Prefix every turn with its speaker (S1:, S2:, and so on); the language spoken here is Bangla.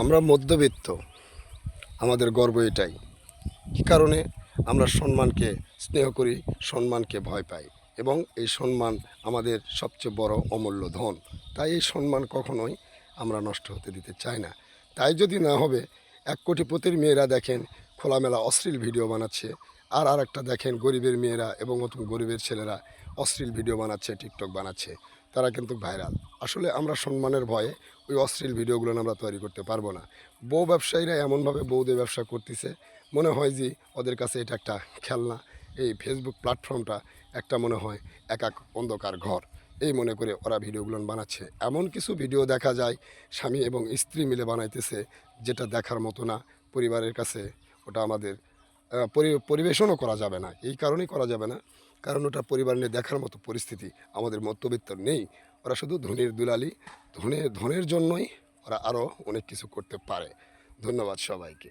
S1: আমরা মধ্যবিত্ত, আমাদের গর্ব এটাই। কী কারণে আমরা সম্মানকে স্নেহ করি, সম্মানকে ভয় পাই, এবং এই সম্মান আমাদের সবচেয়ে বড় অমূল্য ধন। তাই এই সম্মান কখনোই আমরা নষ্ট হতে দিতে চাই না। তাই যদি না হবে, 1 কোটিপতির মেয়েরা দেখেন খোলামেলা অশ্লীল ভিডিও বানাচ্ছে, আর একটা দেখেন গরিবের মেয়েরা এবং নতুন গরিবের ছেলেরা অশ্লীল ভিডিও বানাচ্ছে, টিকটক বানাচ্ছে, তারা কিন্তু ভাইরাল। আসলে আমরা সম্মানের ভয়ে ওই অশ্লীল ভিডিওগুলো আমরা তৈরি করতে পারবো না। বউ ব্যবসায়ীরা এমনভাবে বউদের ব্যবসা করতেছে, মনে হয় যে ওদের কাছে এটা একটা খেলনা। এই ফেসবুক প্ল্যাটফর্মটা একটা মনে হয় এক অন্ধকার ঘর, এই মনে করে ওরা ভিডিওগুলো বানাচ্ছে। এমন কিছু ভিডিও দেখা যায় স্বামী এবং স্ত্রী মিলে বানাইতেছে, যেটা দেখার মতো না। পরিবারের কাছে ওটা আমাদের পরিবেশনও করা যাবে না। এই কারণেই করা যাবে না, কারণ ওটা পরিবার নিয়ে দেখার মতো পরিস্থিতি আমাদের মধ্যবিত্ত নেই। ওরা শুধু ধনীর দুলালি, ধনের জন্যই ওরা আরও অনেক কিছু করতে পারে। ধন্যবাদ সবাইকে।